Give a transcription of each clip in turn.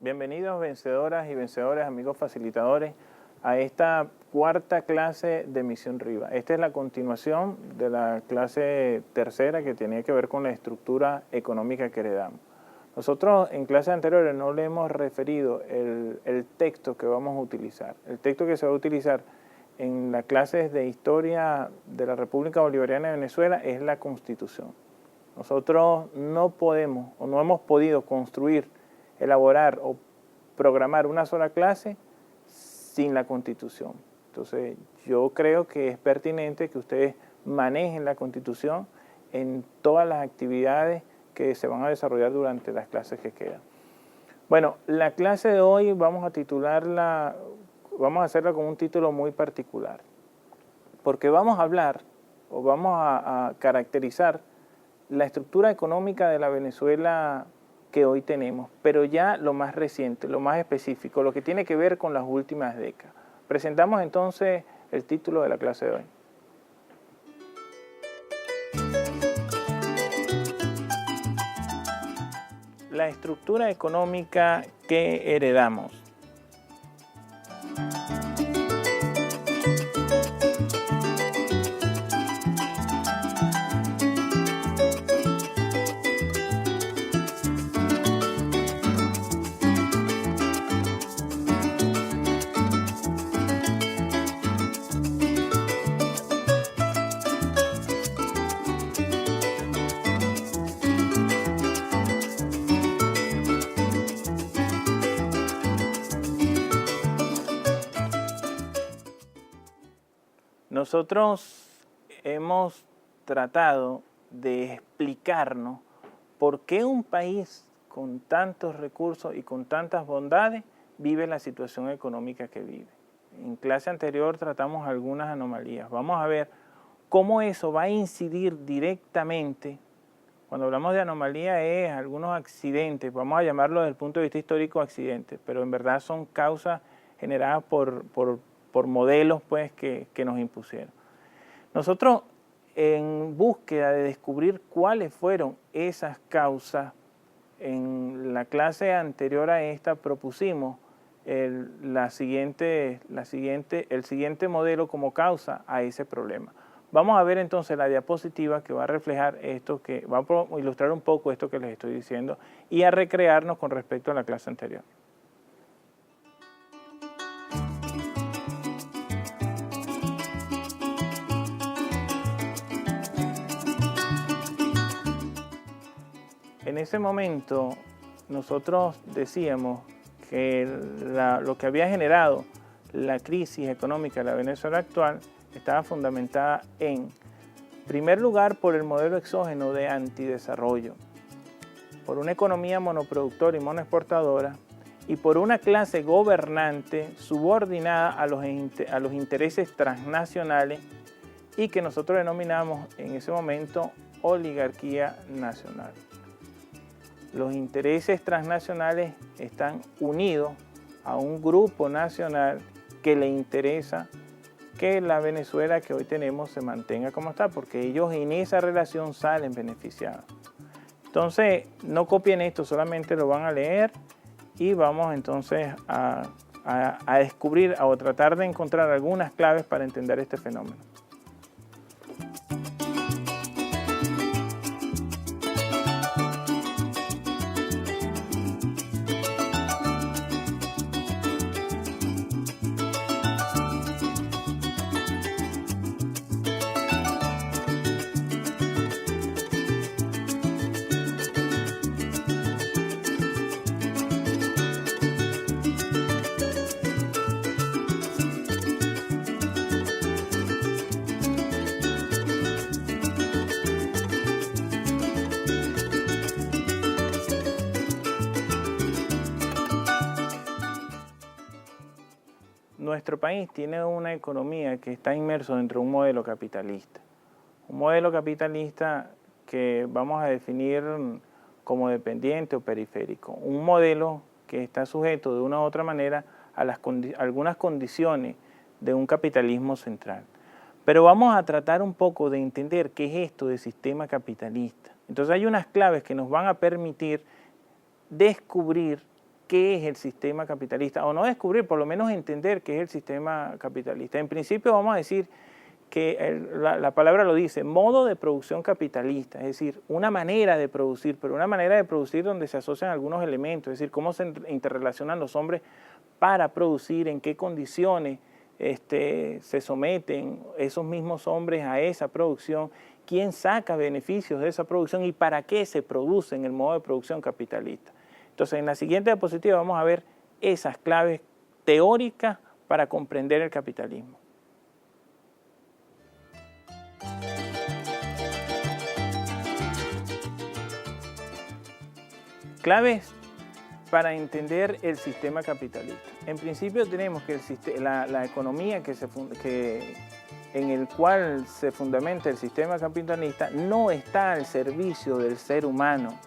Bienvenidos vencedoras y vencedores, amigos facilitadores, a esta cuarta clase de Misión Riva. Esta es la continuación de la clase tercera que tenía que ver con la estructura económica que heredamos. Nosotros en clases anteriores no le hemos referido el texto que vamos a utilizar. El texto que se va a utilizar en las clases de Historia de la República Bolivariana de Venezuela es la Constitución. Nosotros no podemos o no hemos podido construir, elaborar o programar una sola clase sin la Constitución. Entonces, yo creo que es pertinente que ustedes manejen la Constitución en todas las actividades que se van a desarrollar durante las clases que quedan. Bueno, la clase de hoy vamos a titularla, vamos a hacerla con un título muy particular, porque vamos a hablar o vamos a caracterizar la estructura económica de la Venezuela que hoy tenemos, pero ya lo más reciente, lo más específico, lo que tiene que ver con las últimas décadas. Presentamos entonces el título de la clase de hoy. La estructura económica que heredamos. Nosotros hemos tratado de explicarnos por qué un país con tantos recursos y con tantas bondades vive la situación económica que vive. En clase anterior tratamos algunas anomalías. Vamos a ver cómo eso va a incidir directamente. Cuando hablamos de anomalía es algunos accidentes, vamos a llamarlo desde el punto de vista histórico accidentes, pero en verdad son causas generadas por modelos pues, que nos impusieron. Nosotros, en búsqueda de descubrir cuáles fueron esas causas, en la clase anterior a esta propusimos el siguiente modelo como causa a ese problema. Vamos a ver entonces la diapositiva que va a reflejar esto, que va a ilustrar un poco esto que les estoy diciendo y a recrearnos con respecto a la clase anterior. En ese momento nosotros decíamos que lo que había generado la crisis económica de la Venezuela actual estaba fundamentada en primer lugar por el modelo exógeno de antidesarrollo, por una economía monoproductora y monoexportadora y por una clase gobernante subordinada a los intereses transnacionales y que nosotros denominamos en ese momento oligarquía nacional. Los intereses transnacionales están unidos a un grupo nacional que le interesa que la Venezuela que hoy tenemos se mantenga como está, porque ellos en esa relación salen beneficiados. Entonces, no copien esto, solamente lo van a leer y vamos entonces a descubrir o tratar de encontrar algunas claves para entender este fenómeno. Nuestro país tiene una economía que está inmerso dentro de un modelo capitalista. Un modelo capitalista que vamos a definir como dependiente o periférico. Un modelo que está sujeto de una u otra manera a algunas condiciones de un capitalismo central. Pero vamos a tratar un poco de entender qué es esto de sistema capitalista. Entonces hay unas claves que nos van a permitir descubrir qué es el sistema capitalista, o no descubrir, por lo menos entender qué es el sistema capitalista. En principio vamos a decir que la palabra lo dice, modo de producción capitalista, es decir, una manera de producir, pero una manera de producir donde se asocian algunos elementos, es decir, cómo se interrelacionan los hombres para producir, en qué condiciones se someten esos mismos hombres a esa producción, quién saca beneficios de esa producción y para qué se produce en el modo de producción capitalista. Entonces, en la siguiente diapositiva vamos a ver esas claves teóricas para comprender el capitalismo. Claves para entender el sistema capitalista. En principio tenemos que la economía en el cual se fundamenta el sistema capitalista no está al servicio del ser humano.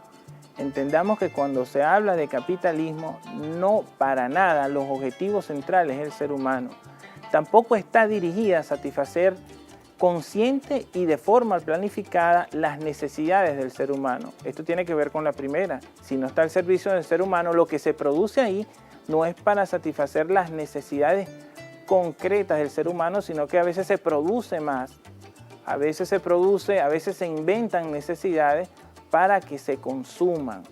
Entendamos que cuando se habla de capitalismo, no para nada los objetivos centrales es el ser humano. Tampoco está dirigida a satisfacer consciente y de forma planificada las necesidades del ser humano. Esto tiene que ver con la primera. Si no está al servicio del ser humano, lo que se produce ahí no es para satisfacer las necesidades concretas del ser humano, sino que a veces se produce más. A veces se inventan necesidades para que se consuman.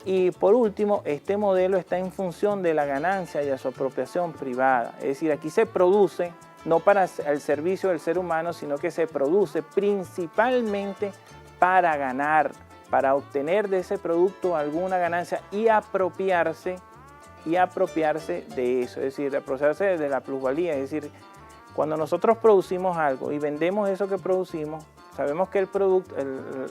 Y por último, este modelo está en función de la ganancia y a su apropiación privada. Es decir, aquí se produce no para el servicio del ser humano, sino que se produce principalmente para ganar, para obtener de ese producto alguna ganancia y apropiarse de eso, es decir, apropiarse de la plusvalía. Es decir, cuando nosotros producimos algo y vendemos eso que producimos, sabemos que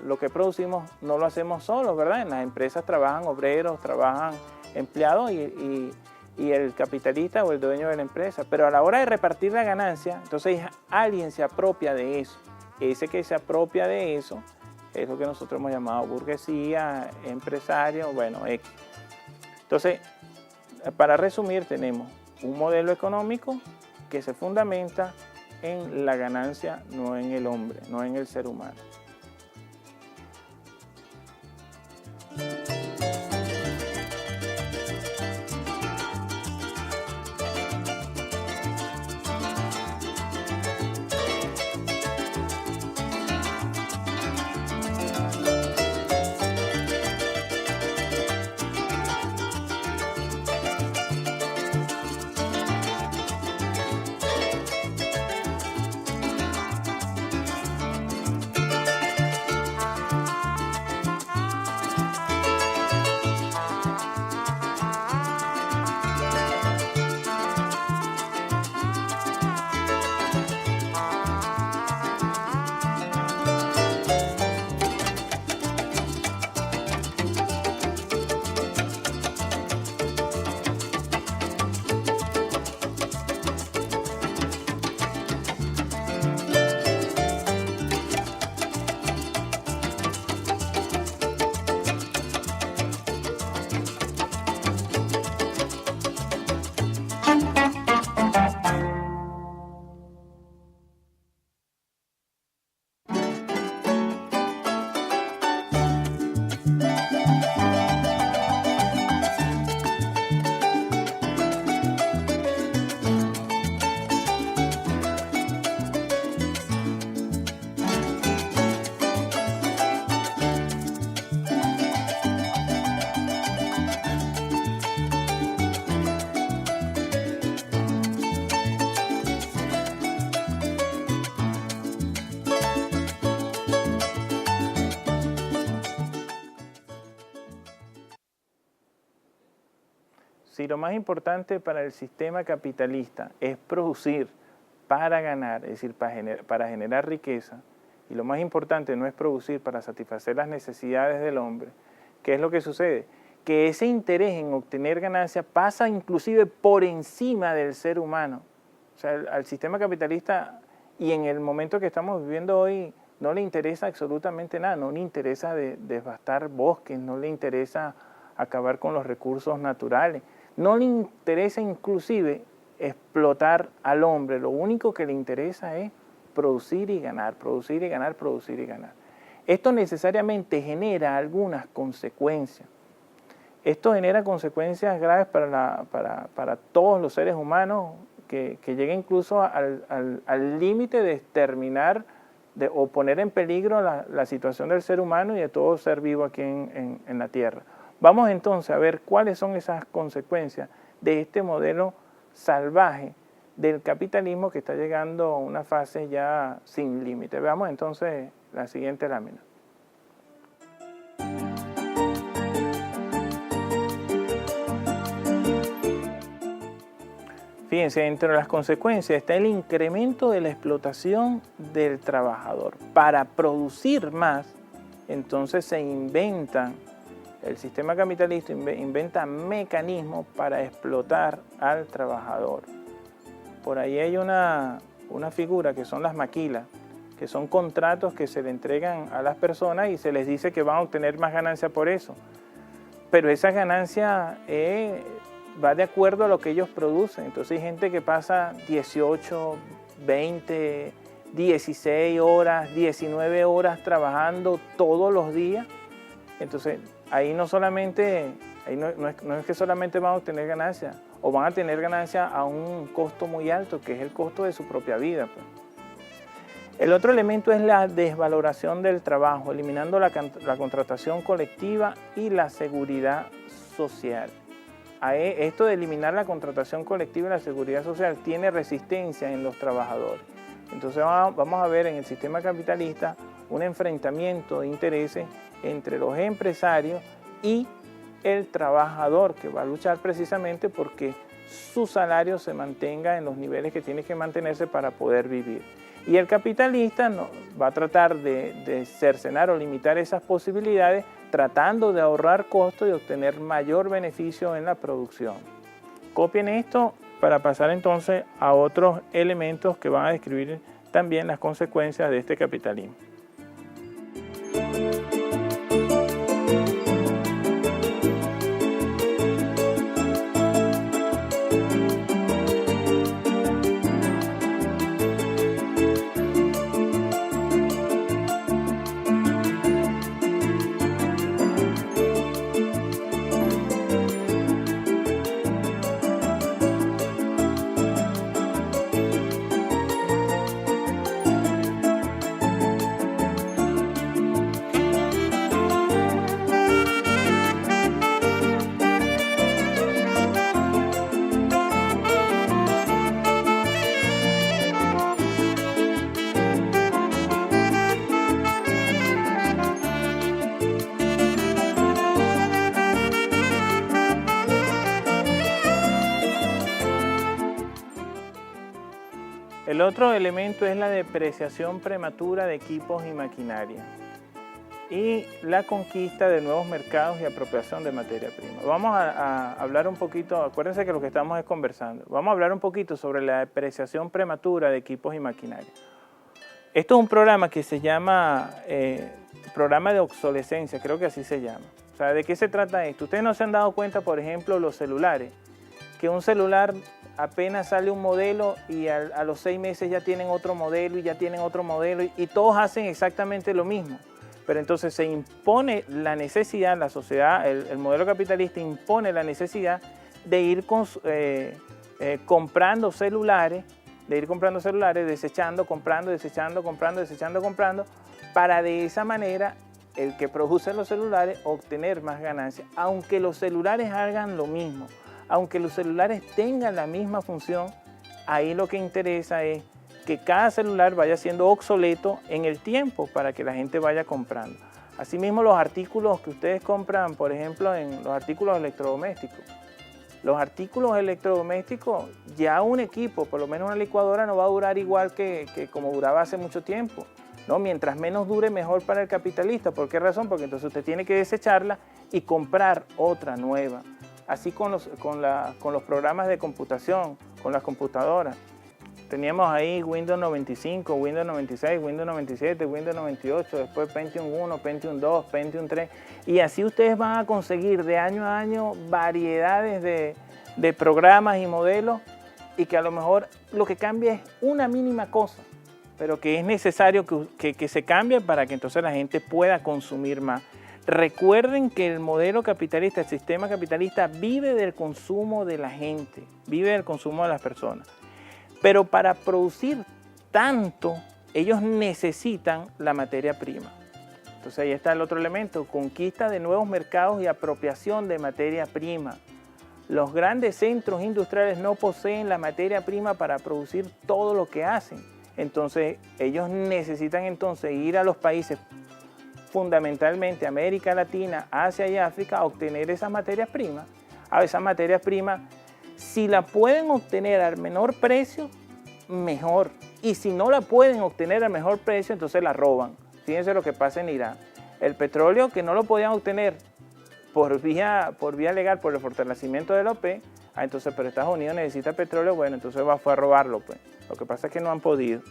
lo que producimos no lo hacemos solos, ¿verdad? En las empresas trabajan obreros, trabajan empleados y el capitalista o el dueño de la empresa. Pero a la hora de repartir la ganancia, entonces alguien se apropia de eso. Ese que se apropia de eso es lo que nosotros hemos llamado burguesía, empresario, bueno, X. Entonces, para resumir, tenemos un modelo económico que se fundamenta en la ganancia, no en el hombre, no en el ser humano. Si lo más importante para el sistema capitalista es producir para ganar, es decir, para generar riqueza, y lo más importante no es producir para satisfacer las necesidades del hombre, ¿qué es lo que sucede? Que ese interés en obtener ganancia pasa inclusive por encima del ser humano. O sea, al sistema capitalista, y en el momento que estamos viviendo hoy, no le interesa absolutamente nada, no le interesa devastar bosques, no le interesa acabar con los recursos naturales, no le interesa inclusive explotar al hombre, lo único que le interesa es producir y ganar, producir y ganar, producir y ganar. Esto necesariamente genera algunas consecuencias. Esto genera consecuencias graves para todos los seres humanos, que llega incluso al límite de exterminar o poner en peligro la situación del ser humano y de todo ser vivo aquí en la Tierra. Vamos entonces a ver cuáles son esas consecuencias de este modelo salvaje del capitalismo que está llegando a una fase ya sin límite. Veamos entonces la siguiente lámina. Fíjense, entre las consecuencias está el incremento de la explotación del trabajador. Para producir más, entonces se inventan, el sistema capitalista inventa mecanismos para explotar al trabajador. Por ahí hay una figura que son las maquilas, que son contratos que se le entregan a las personas y se les dice que van a obtener más ganancia por eso. Pero esa ganancia va de acuerdo a lo que ellos producen. Entonces hay gente que pasa 18, 20, 16 horas, 19 horas trabajando todos los días. Entonces ahí no es que solamente van a obtener ganancia, o van a tener ganancia a un costo muy alto, que es el costo de su propia vida, pues. El otro elemento es la desvaloración del trabajo, eliminando la contratación colectiva y la seguridad social. Esto de eliminar la contratación colectiva y la seguridad social tiene resistencia en los trabajadores. Entonces vamos a ver en el sistema capitalista un enfrentamiento de intereses entre los empresarios y el trabajador, que va a luchar precisamente porque su salario se mantenga en los niveles que tiene que mantenerse para poder vivir. Y el capitalista va a tratar de cercenar o limitar esas posibilidades, tratando de ahorrar costos y obtener mayor beneficio en la producción. Copien esto para pasar entonces a otros elementos que van a describir también las consecuencias de este capitalismo. El otro elemento es la depreciación prematura de equipos y maquinaria y la conquista de nuevos mercados y apropiación de materia prima. Vamos a hablar un poquito, acuérdense que lo que estamos es conversando, vamos a hablar un poquito sobre la depreciación prematura de equipos y maquinaria. Esto es un programa que se llama programa de obsolescencia, creo que así se llama. O sea, ¿de qué se trata esto? Ustedes no se han dado cuenta, por ejemplo, los celulares, que un celular apenas sale un modelo y a los 6 meses ya tienen otro modelo y ya tienen otro modelo y todos hacen exactamente lo mismo. Pero entonces se impone la necesidad, la sociedad, el modelo capitalista impone la necesidad de ir comprando celulares, desechando, comprando, desechando, comprando, desechando, comprando, para de esa manera el que produce los celulares obtener más ganancias, aunque los celulares hagan lo mismo. Aunque los celulares tengan la misma función, ahí lo que interesa es que cada celular vaya siendo obsoleto en el tiempo para que la gente vaya comprando. Asimismo, los artículos que ustedes compran, por ejemplo, en los artículos electrodomésticos. Los artículos electrodomésticos, ya un equipo, por lo menos una licuadora, no va a durar igual que como duraba hace mucho tiempo, ¿no? Mientras menos dure, mejor para el capitalista. ¿Por qué razón? Porque entonces usted tiene que desecharla y comprar otra nueva. Así con los programas de computación, con las computadoras. Teníamos ahí Windows 95, Windows 96, Windows 97, Windows 98, después Pentium 1, Pentium 2, Pentium 3. Y así ustedes van a conseguir de año a año variedades de programas y modelos, y que a lo mejor lo que cambia es una mínima cosa, pero que es necesario que se cambie para que entonces la gente pueda consumir más. Recuerden que el modelo capitalista, el sistema capitalista vive del consumo de la gente, vive del consumo de las personas. Pero para producir tanto, ellos necesitan la materia prima. Entonces ahí está el otro elemento, conquista de nuevos mercados y apropiación de materia prima. Los grandes centros industriales no poseen la materia prima para producir todo lo que hacen. Entonces ellos necesitan entonces ir a los países, fundamentalmente América Latina, Asia y África, a obtener esas materias primas. A esas materias primas, si la pueden obtener al menor precio, mejor. Y si no la pueden obtener al mejor precio, entonces la roban. Fíjense lo que pasa en Irán. El petróleo que no lo podían obtener por vía legal, por el fortalecimiento de la OPEP, entonces, pero Estados Unidos necesita petróleo, bueno, entonces fue a robarlo, pues. Lo que pasa es que no han podido.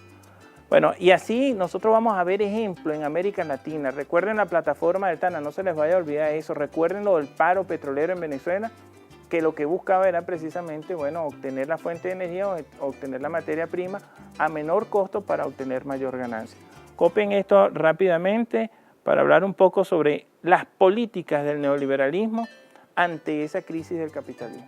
Bueno, y así nosotros vamos a ver ejemplos en América Latina. Recuerden la plataforma del Tana, no se les vaya a olvidar eso. Recuerden lo del paro petrolero en Venezuela, que lo que buscaba era precisamente, bueno, obtener la fuente de energía, obtener la materia prima a menor costo para obtener mayor ganancia. Copien esto rápidamente para hablar un poco sobre las políticas del neoliberalismo ante esa crisis del capitalismo.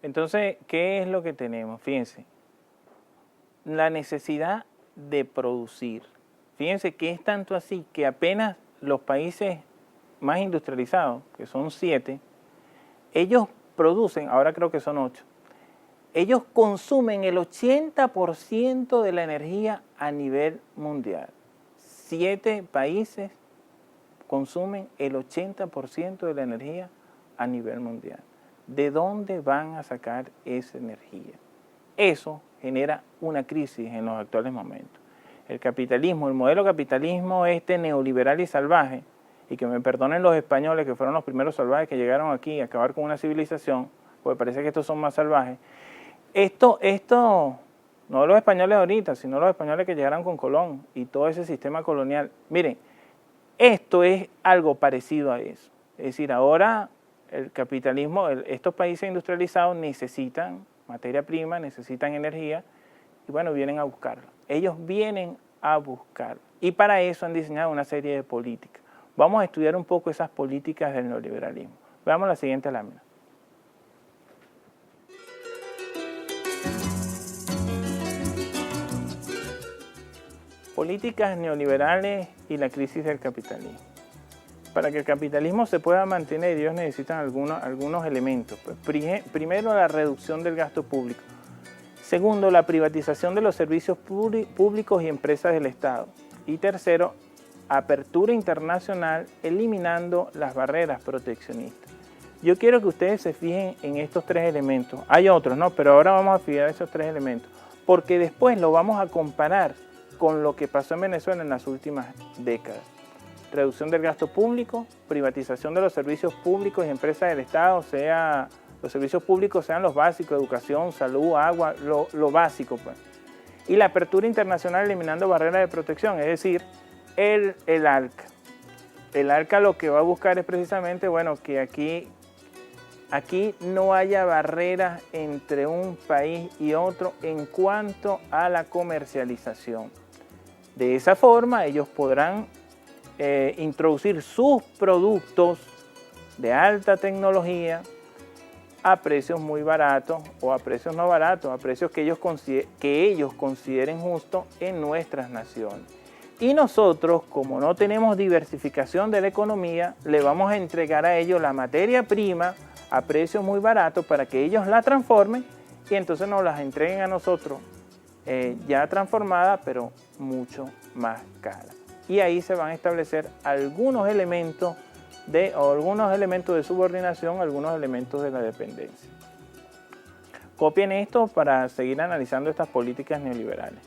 Entonces, ¿qué es lo que tenemos? Fíjense, la necesidad de producir. Fíjense que es tanto así que apenas los países más industrializados, que son 7, ellos producen, ahora creo que son 8, ellos consumen el 80% de la energía a nivel mundial. 7 países consumen el 80% de la energía a nivel mundial. ¿De dónde van a sacar esa energía? Eso genera una crisis en los actuales momentos. El capitalismo, el modelo capitalismo neoliberal y salvaje, y que me perdonen los españoles que fueron los primeros salvajes que llegaron aquí a acabar con una civilización, porque parece que estos son más salvajes. Esto, no los españoles ahorita, sino los españoles que llegaron con Colón y todo ese sistema colonial. Miren, esto es algo parecido a eso. Es decir, ahora el capitalismo, estos países industrializados necesitan materia prima, necesitan energía, y bueno, vienen a buscarlo. Ellos vienen a buscarlo. Y para eso han diseñado una serie de políticas. Vamos a estudiar un poco esas políticas del neoliberalismo. Veamos la siguiente lámina. Políticas neoliberales y la crisis del capitalismo. Para que el capitalismo se pueda mantener, ellos necesitan algunos elementos. Pues, primero, la reducción del gasto público. Segundo, la privatización de los servicios públicos y empresas del Estado. Y tercero, apertura internacional, eliminando las barreras proteccionistas. Yo quiero que ustedes se fijen en estos 3 elementos. Hay otros, ¿no? Pero ahora vamos a fijar esos 3 elementos, porque después lo vamos a comparar con lo que pasó en Venezuela en las últimas décadas. Reducción del gasto público, privatización de los servicios públicos y empresas del Estado, los servicios públicos sean los básicos, educación, salud, agua, lo básico, pues. Y la apertura internacional eliminando barreras de protección, es decir, el ALCA. El ALCA lo que va a buscar es precisamente, bueno, que aquí no haya barreras entre un país y otro en cuanto a la comercialización. De esa forma ellos podrán introducir sus productos de alta tecnología a precios muy baratos o a precios no baratos, a precios que ellos consideren justos en nuestras naciones. Y nosotros, como no tenemos diversificación de la economía, le vamos a entregar a ellos la materia prima a precios muy baratos para que ellos la transformen y entonces nos las entreguen a nosotros ya transformada, pero mucho más cara. Y ahí se van a establecer algunos elementos de subordinación, algunos elementos de la dependencia. Copien esto para seguir analizando estas políticas neoliberales.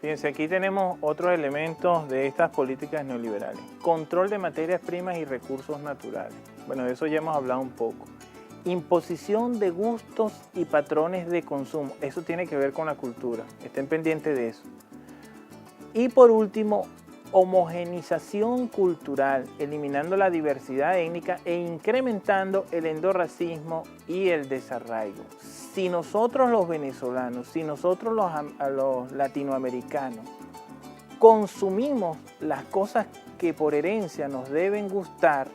Fíjense, aquí tenemos otros elementos de estas políticas neoliberales. Control de materias primas y recursos naturales. Bueno, de eso ya hemos hablado un poco. Imposición de gustos y patrones de consumo. Eso tiene que ver con la cultura. Estén pendientes de eso. Y por último, homogenización cultural, eliminando la diversidad étnica e incrementando el endorracismo y el desarraigo. Si nosotros los venezolanos, si nosotros los latinoamericanos consumimos las cosas que por herencia nos deben gustar,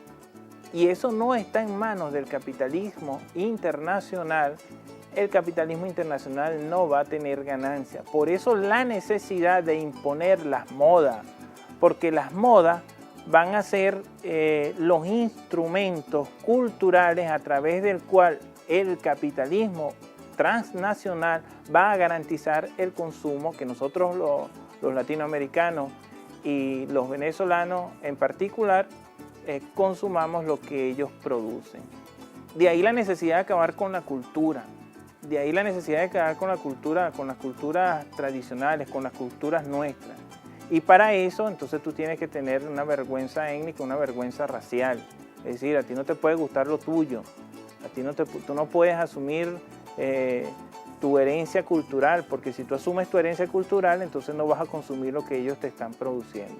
y eso no está en manos del capitalismo internacional, el capitalismo internacional no va a tener ganancia. Por eso la necesidad de imponer las modas, porque las modas van a ser los instrumentos culturales a través del cual el capitalismo transnacional va a garantizar el consumo que nosotros los latinoamericanos y los venezolanos en particular consumamos lo que ellos producen. De ahí la necesidad de acabar con la cultura, de ahí la necesidad de acabar con las culturas tradicionales, con las culturas nuestras. Y para eso entonces tú tienes que tener una vergüenza étnica, una vergüenza racial. Es decir, a ti no te puede gustar lo tuyo, tú no puedes asumir tu herencia cultural, porque si tú asumes tu herencia cultural, entonces no vas a consumir lo que ellos te están produciendo.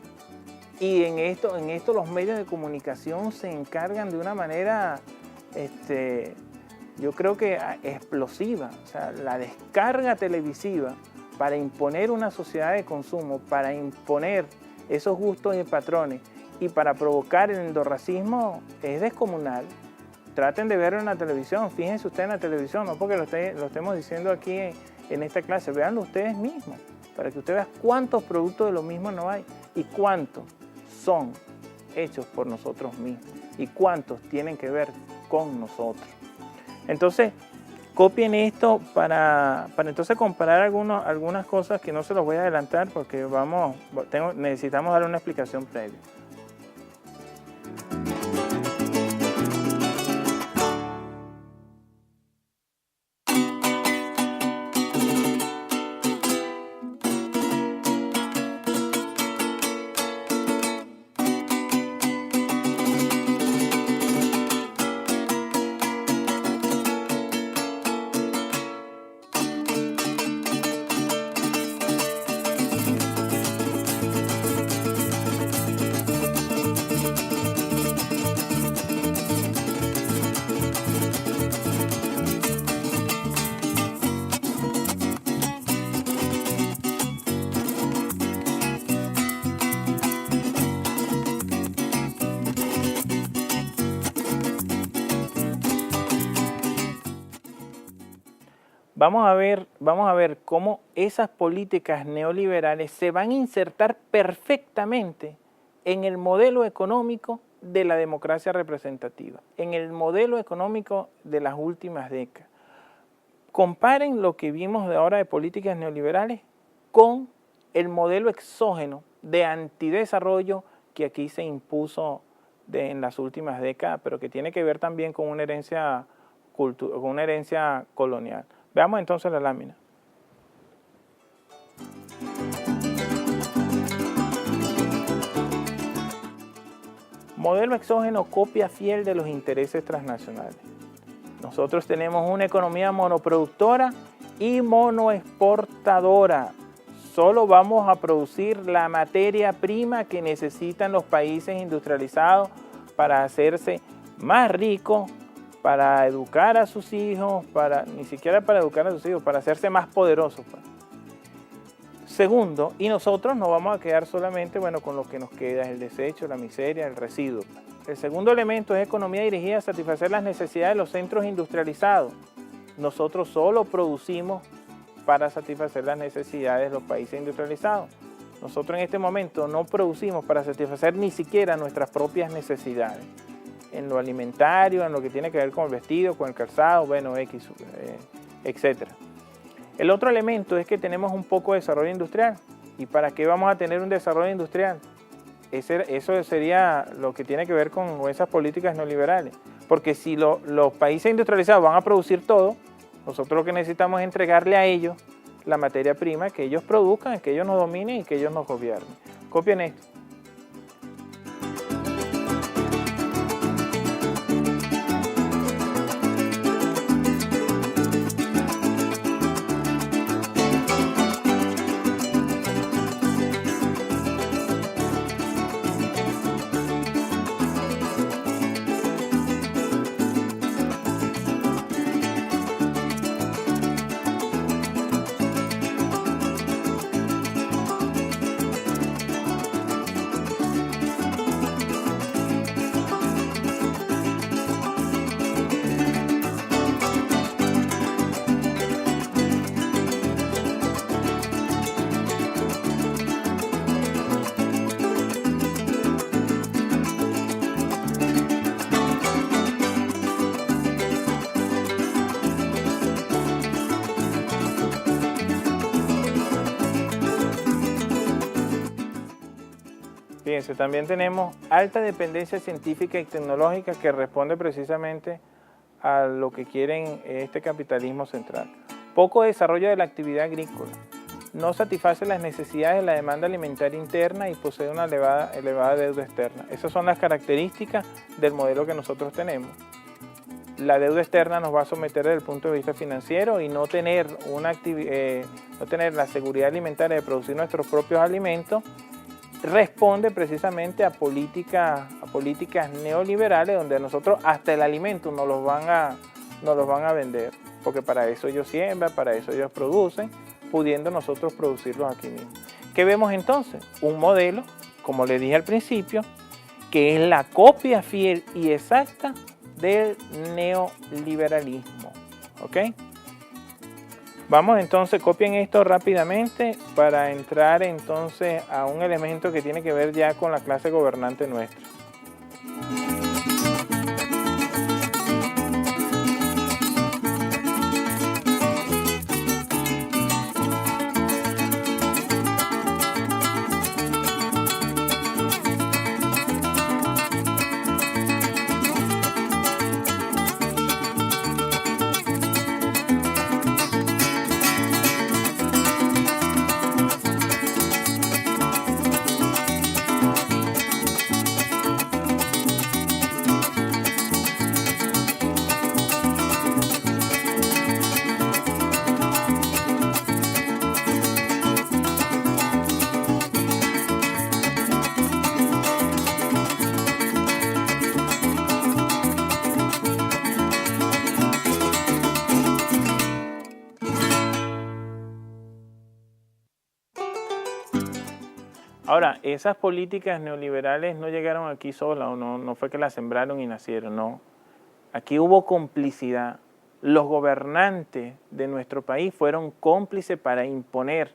Y en esto los medios de comunicación se encargan de una manera, yo creo que explosiva. O sea, la descarga televisiva para imponer una sociedad de consumo, para imponer esos gustos y patrones y para provocar el endorracismo es descomunal. Traten de verlo en la televisión, fíjense ustedes en la televisión, no porque lo estemos diciendo aquí en esta clase, véanlo ustedes mismos, para que usted vea cuántos productos de lo mismo no hay y cuántos son hechos por nosotros mismos y cuántos tienen que ver con nosotros. Entonces, copien esto para entonces comparar algunas cosas que no se los voy a adelantar porque necesitamos dar una explicación previa. Vamos a ver cómo esas políticas neoliberales se van a insertar perfectamente en el modelo económico de la democracia representativa, en el modelo económico de las últimas décadas. comparen lo que vimos de ahora de políticas neoliberales con el modelo exógeno de antidesarrollo que aquí se impuso en las últimas décadas, pero que tiene que ver también con una herencia colonial. Veamos entonces la lámina. Modelo exógeno, copia fiel de los intereses transnacionales. Nosotros tenemos una economía monoproductora y monoexportadora. Solo vamos a producir la materia prima que necesitan los países industrializados para hacerse más ricos, para educar a sus hijos, ni siquiera para educar a sus hijos, para hacerse más poderosos. Segundo, y nosotros no vamos a quedar solamente con lo que nos queda, es el desecho, la miseria, el residuo. El segundo elemento es economía dirigida a satisfacer las necesidades de los centros industrializados. Nosotros solo producimos para satisfacer las necesidades de los países industrializados. Nosotros en este momento no producimos para satisfacer ni siquiera nuestras propias necesidades. En lo alimentario, en lo que tiene que ver con el vestido, con el calzado, etc. El otro elemento es que tenemos un poco de desarrollo industrial. ¿Y para qué vamos a tener un desarrollo industrial? Eso sería lo que tiene que ver con esas políticas neoliberales. Porque si los países industrializados van a producir todo, nosotros lo que necesitamos es entregarle a ellos la materia prima, que ellos produzcan, que ellos nos dominen y que ellos nos gobiernen. Copien esto. Fíjense, también tenemos alta dependencia científica y tecnológica que responde precisamente a lo que quieren este capitalismo central. Poco desarrollo de la actividad agrícola. No satisface las necesidades de la demanda alimentaria interna y posee una elevada deuda externa. Esas son las características del modelo que nosotros tenemos. La deuda externa nos va a someter desde el punto de vista financiero y no tener la seguridad alimentaria de producir nuestros propios alimentos responde precisamente a políticas neoliberales donde nosotros hasta el alimento nos los van a vender, porque para eso ellos siembran, para eso ellos producen, pudiendo nosotros producirlos aquí mismo. ¿Qué vemos entonces? Un modelo, como les dije al principio, que es la copia fiel y exacta del neoliberalismo. ¿Ok? Vamos entonces, copien esto rápidamente para entrar entonces a un elemento que tiene que ver ya con la clase gobernante nuestra. Ahora, esas políticas neoliberales no llegaron aquí solas, o no fue que las sembraron y nacieron, no. Aquí hubo complicidad. Los gobernantes de nuestro país fueron cómplices para imponer,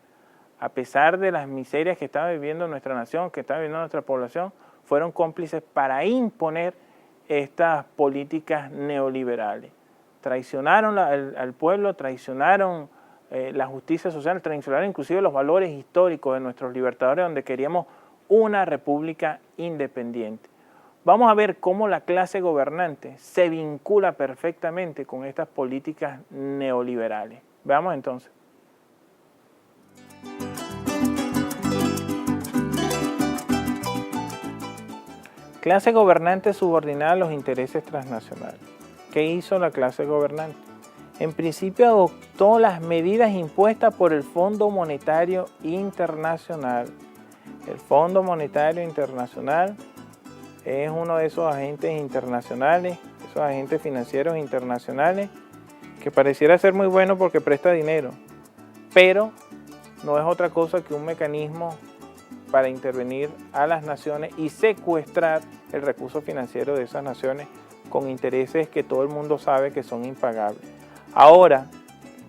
a pesar de las miserias que estaba viviendo nuestra nación, que estaba viviendo nuestra población, fueron cómplices para imponer estas políticas neoliberales, traicionaron al pueblo, traicionaron la justicia social, traicionaron inclusive los valores históricos de nuestros libertadores, donde queríamos una república independiente. Vamos a ver cómo la clase gobernante se vincula perfectamente con estas políticas neoliberales. Veamos entonces. Clase gobernante subordinada a los intereses transnacionales. ¿Qué hizo la clase gobernante? En principio adoptó las medidas impuestas por el Fondo Monetario Internacional. El Fondo Monetario Internacional es uno de esos agentes internacionales, esos agentes financieros internacionales, que pareciera ser muy bueno porque presta dinero, pero no es otra cosa que un mecanismo para intervenir a las naciones y secuestrar el recurso financiero de esas naciones con intereses que todo el mundo sabe que son impagables. Ahora,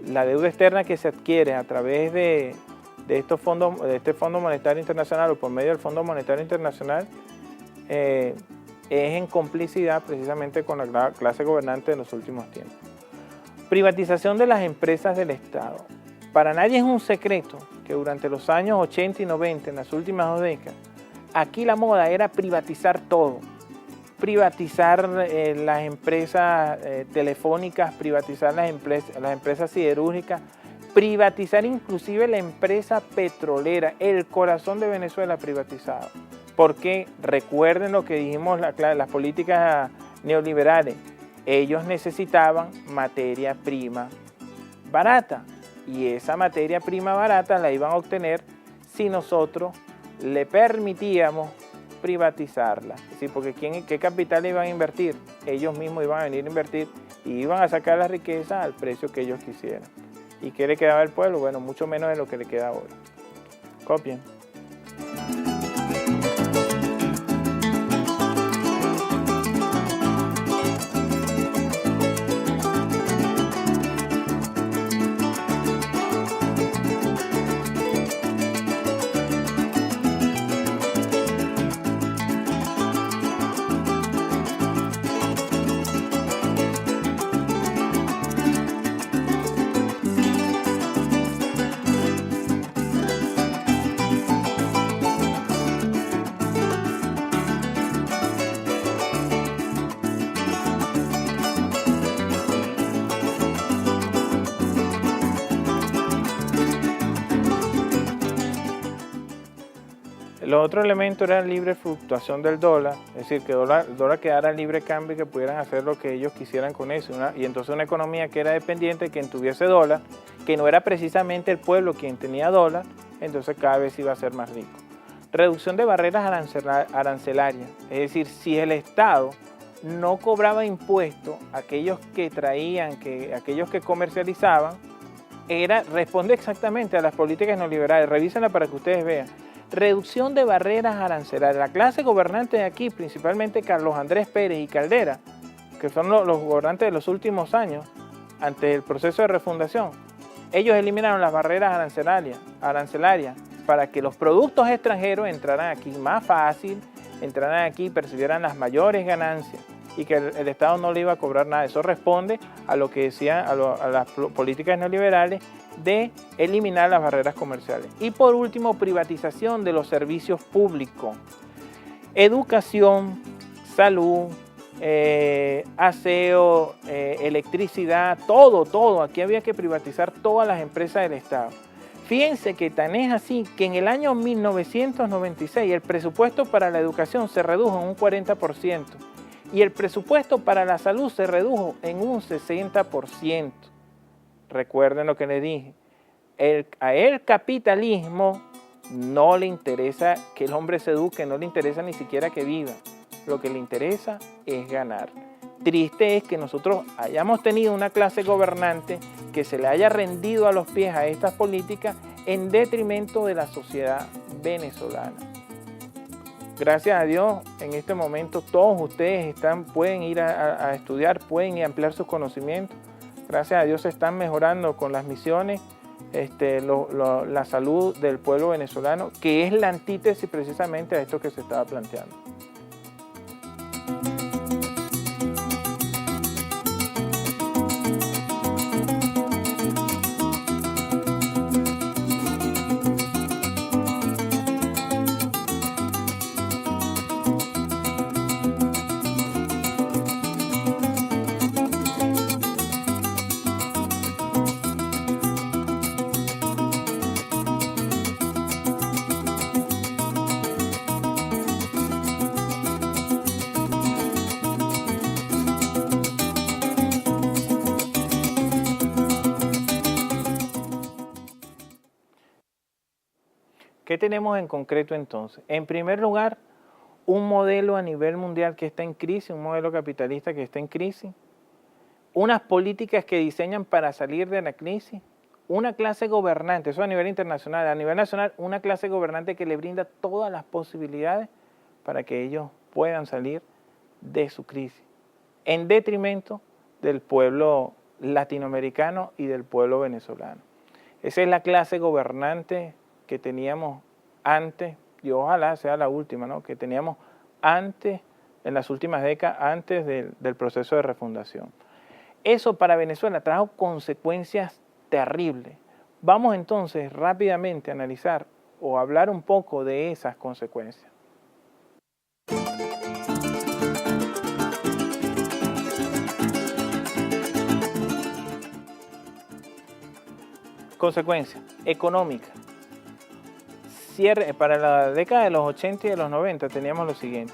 la deuda externa que se adquiere a través de este Fondo Monetario Internacional o por medio del Fondo Monetario Internacional es en complicidad precisamente con la clase gobernante de los últimos tiempos. Privatización de las empresas del Estado. Para nadie es un secreto que durante los años 80 y 90, en las últimas 2 décadas, aquí la moda era privatizar todo. Privatizar las empresas telefónicas, privatizar las empresas siderúrgicas, privatizar inclusive la empresa petrolera, el corazón de Venezuela privatizado. Porque recuerden lo que dijimos, las políticas neoliberales, ellos necesitaban materia prima barata y esa materia prima barata la iban a obtener si nosotros le permitíamos privatizarla. ¿Sí? Porque ¿qué capital iban a invertir? Ellos mismos iban a venir a invertir y iban a sacar la riqueza al precio que ellos quisieran. ¿Y qué le quedaba al pueblo? Bueno, mucho menos de lo que le queda ahora. Copien. El otro elemento era la libre fluctuación del dólar, es decir, que el dólar quedara libre cambio y que pudieran hacer lo que ellos quisieran con eso. Y entonces una economía que era dependiente de quien tuviese dólar, que no era precisamente el pueblo quien tenía dólar, entonces cada vez iba a ser más rico. Reducción de barreras arancelarias, es decir, si el Estado no cobraba impuestos a aquellos que traían, aquellos que comercializaban, responde exactamente a las políticas neoliberales. Revísenla para que ustedes vean. Reducción de barreras arancelarias. La clase gobernante de aquí, principalmente Carlos Andrés Pérez y Caldera, que son los gobernantes de los últimos años, ante el proceso de refundación, ellos eliminaron las barreras arancelarias para que los productos extranjeros entraran aquí más fácil, entraran aquí y percibieran las mayores ganancias y que el Estado no le iba a cobrar nada. Eso responde a lo que decían a las políticas neoliberales de eliminar las barreras comerciales. Y por último, privatización de los servicios públicos. Educación, salud, aseo, electricidad, todo. Aquí había que privatizar todas las empresas del Estado. Fíjense que tan es así que en el año 1996 el presupuesto para la educación se redujo en un 40% y el presupuesto para la salud se redujo en un 60%. Recuerden lo que les dije, a el capitalismo no le interesa que el hombre se eduque, no le interesa ni siquiera que viva, lo que le interesa es ganar. Triste es que nosotros hayamos tenido una clase gobernante que se le haya rendido a los pies a estas políticas en detrimento de la sociedad venezolana. Gracias a Dios, en este momento todos ustedes pueden ir a estudiar, pueden ampliar sus conocimientos. Gracias a Dios se están mejorando con las misiones la salud del pueblo venezolano, que es la antítesis precisamente a esto que se estaba planteando. ¿Qué tenemos en concreto entonces? En primer lugar, un modelo a nivel mundial que está en crisis, un modelo capitalista que está en crisis, unas políticas que diseñan para salir de la crisis, una clase gobernante, eso a nivel internacional, a nivel nacional, una clase gobernante que le brinda todas las posibilidades para que ellos puedan salir de su crisis, en detrimento del pueblo latinoamericano y del pueblo venezolano. Esa es la clase gobernante que teníamos antes, y ojalá sea la última, ¿no? Que teníamos antes, en las últimas décadas, antes del proceso de refundación. Eso para Venezuela trajo consecuencias terribles. Vamos entonces rápidamente a analizar o hablar un poco de esas consecuencias. Consecuencias económicas. Para la década de los 80 y de los 90 teníamos lo siguiente: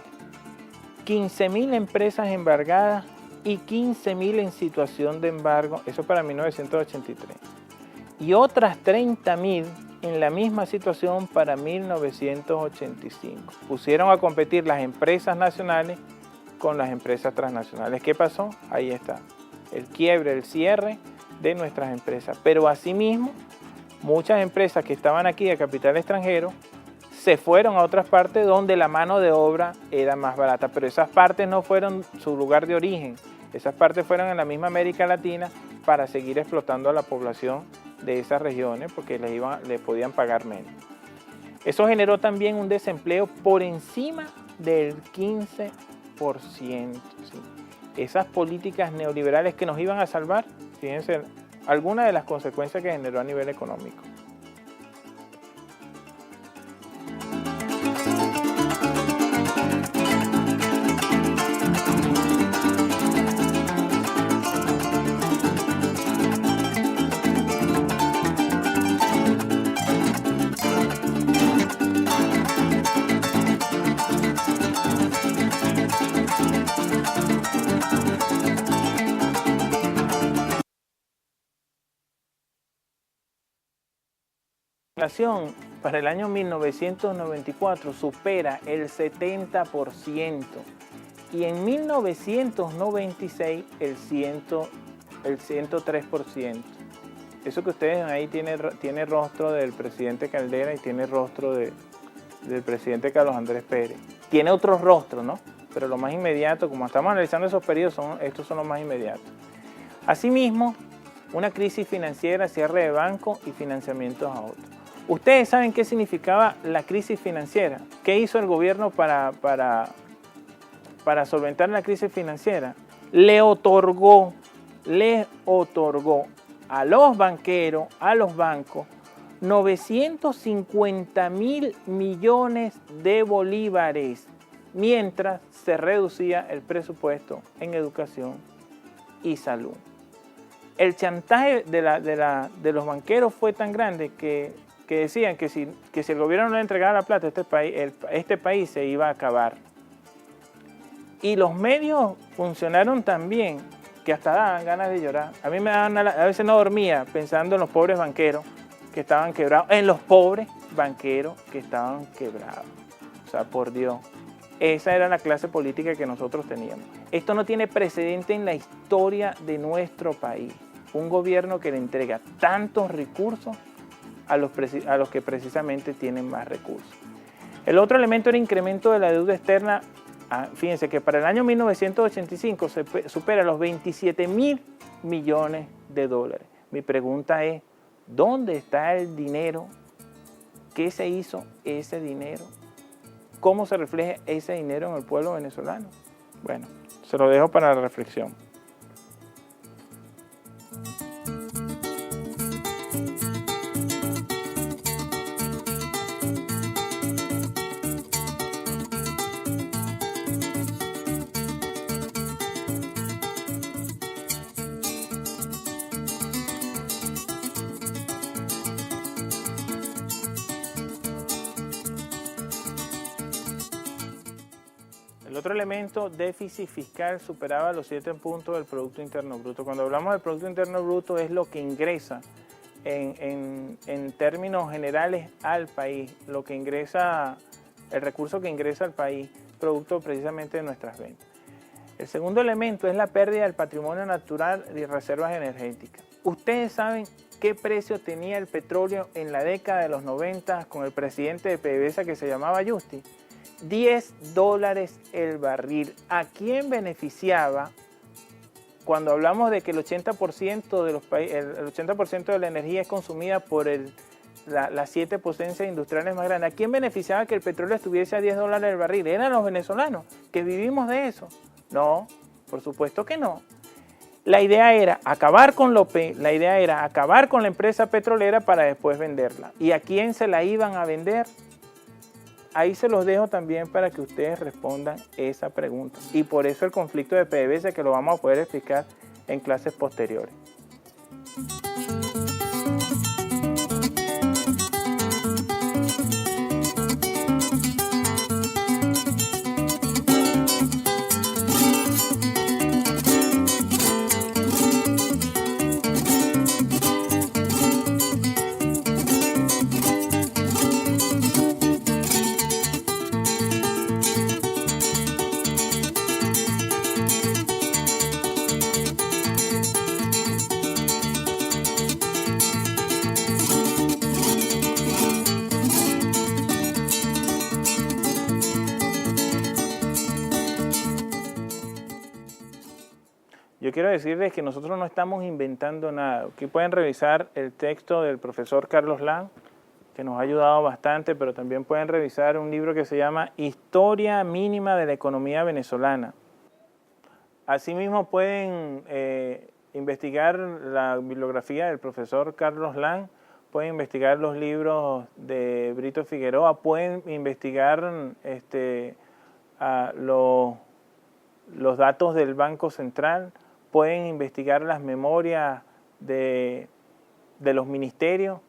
15.000 empresas embargadas y 15.000 en situación de embargo, eso para 1983, y otras 30.000 en la misma situación para 1985. Pusieron a competir las empresas nacionales con las empresas transnacionales. ¿Qué pasó? Ahí está, el quiebre, el cierre de nuestras empresas. Pero asimismo, muchas empresas que estaban aquí de capital extranjero se fueron a otras partes donde la mano de obra era más barata, pero esas partes no fueron su lugar de origen, esas partes fueron en la misma América Latina para seguir explotando a la población de esas regiones porque les podían pagar menos. Eso generó también un desempleo por encima del 15%. ¿Sí? Esas políticas neoliberales que nos iban a salvar, fíjense, algunas de las consecuencias que generó a nivel económico. La inflación para el año 1994 supera el 70% y en 1996 el 103%. Eso que ustedes ven ahí tiene rostro del presidente Caldera y tiene rostro del presidente Carlos Andrés Pérez. Tiene otros rostros, ¿no? Pero lo más inmediato, como estamos analizando esos periodos, estos son los más inmediatos. Asimismo, una crisis financiera, cierre de bancos y financiamientos a otros. Ustedes saben qué significaba la crisis financiera. ¿Qué hizo el gobierno para solventar la crisis financiera? Le otorgó a los banqueros, a los bancos, 950.000 millones de bolívares, mientras se reducía el presupuesto en educación y salud. El chantaje de los banqueros fue tan grande que decían que si el gobierno no le entregaba la plata a este país se iba a acabar. Y los medios funcionaron tan bien que hasta daban ganas de llorar. A mí a veces no dormía pensando en los pobres banqueros que estaban quebrados, en los pobres banqueros que estaban quebrados. O sea, por Dios, esa era la clase política que nosotros teníamos. Esto no tiene precedente en la historia de nuestro país. Un gobierno que le entrega tantos recursos a los que precisamente tienen más recursos. El otro elemento era el incremento de la deuda externa. Fíjense que para el año 1985 se supera los 27.000 millones de dólares. Mi pregunta es, ¿dónde está el dinero? ¿Qué se hizo ese dinero? ¿Cómo se refleja ese dinero en el pueblo venezolano? Bueno, se lo dejo para la reflexión. El otro elemento, déficit fiscal, superaba los 7 puntos del Producto Interno Bruto. Cuando hablamos del Producto Interno Bruto es lo que ingresa en términos generales al país, lo que ingresa, el recurso que ingresa al país, producto precisamente de nuestras ventas. El segundo elemento es la pérdida del patrimonio natural y reservas energéticas. Ustedes saben qué precio tenía el petróleo en la década de los 90 con el presidente de PDVSA que se llamaba Justi. $10 el barril. ¿A quién beneficiaba? Cuando hablamos de que el 80% de la energía es consumida por las 7 potencias industriales más grandes, ¿a quién beneficiaba que el petróleo estuviese a $10 el barril? ¿Eran los venezolanos que vivimos de eso? No, por supuesto que no. La idea era acabar con la empresa petrolera para después venderla. ¿Y a quién se la iban a vender? Ahí se los dejo también para que ustedes respondan esa pregunta. Y por eso el conflicto de PDVSA, que lo vamos a poder explicar en clases posteriores. Yo quiero decirles que nosotros no estamos inventando nada. Aquí pueden revisar el texto del profesor Carlos Lang, que nos ha ayudado bastante, pero también pueden revisar un libro que se llama Historia Mínima de la Economía Venezolana. Asimismo pueden investigar la bibliografía del profesor Carlos Lang, pueden investigar los libros de Brito Figueroa, pueden investigar los datos del Banco Central, pueden investigar las memorias de los ministerios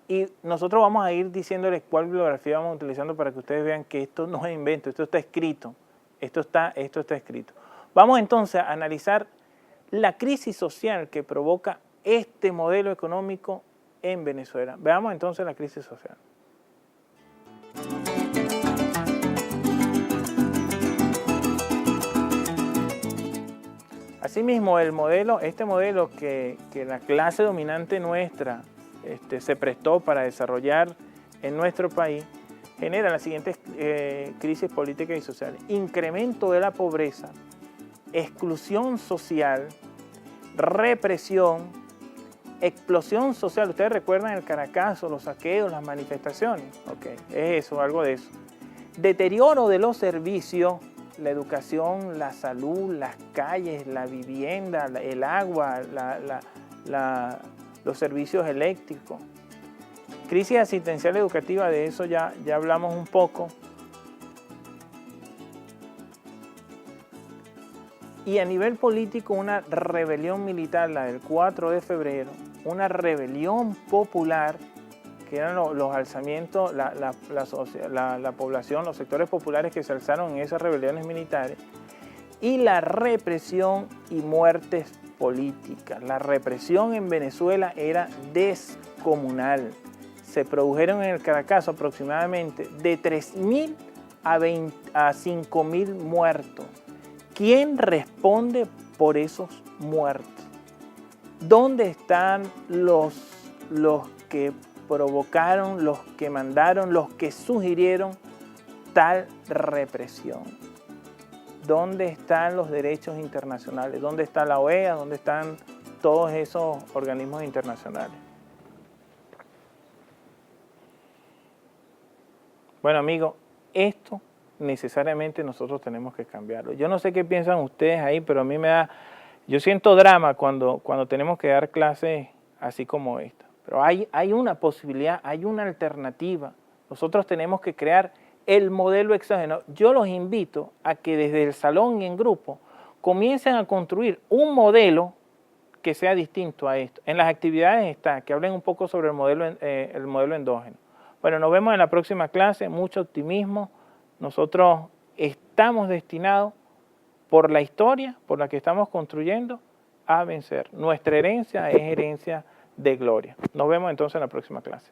y nosotros vamos a ir diciéndoles cuál bibliografía vamos utilizando para que ustedes vean que esto no es invento, esto está escrito, esto está escrito. Vamos entonces a analizar la crisis social que provoca este modelo económico en Venezuela. Veamos entonces la crisis social. Asimismo, este modelo que la clase dominante nuestra se prestó para desarrollar en nuestro país, genera las siguientes crisis políticas y sociales. Incremento de la pobreza, exclusión social, represión, explosión social. Ustedes recuerdan el Caracazo, los saqueos, las manifestaciones. Ok, es eso, algo de eso. Deterioro de los servicios, la educación, la salud, las calles, la vivienda, el agua, los servicios eléctricos. Crisis asistencial educativa, de eso ya hablamos un poco. Y a nivel político, una rebelión militar, la del 4 de febrero, una rebelión popular, que eran los alzamientos, la población, los sectores populares que se alzaron en esas rebeliones militares, y la represión y muertes políticas. La represión en Venezuela era descomunal. Se produjeron en el Caracazo aproximadamente de 3.000 a 5.000 muertos. ¿Quién responde por esos muertos? ¿Dónde están los que provocaron, los que mandaron, los que sugirieron tal represión? ¿Dónde están los derechos internacionales? ¿Dónde está la OEA? ¿Dónde están todos esos organismos internacionales? Bueno, amigos, esto necesariamente nosotros tenemos que cambiarlo. Yo no sé qué piensan ustedes ahí, pero a mí yo siento drama cuando tenemos que dar clases así como esta. Pero hay una posibilidad, hay una alternativa. Nosotros tenemos que crear el modelo exógeno. Yo los invito a que desde el salón y en grupo comiencen a construir un modelo que sea distinto a esto. En las actividades está, que hablen un poco sobre el modelo endógeno. Bueno, nos vemos en la próxima clase, mucho optimismo. Nosotros estamos destinados por la historia, por la que estamos construyendo, a vencer. Nuestra herencia es herencia de gloria. Nos vemos entonces en la próxima clase.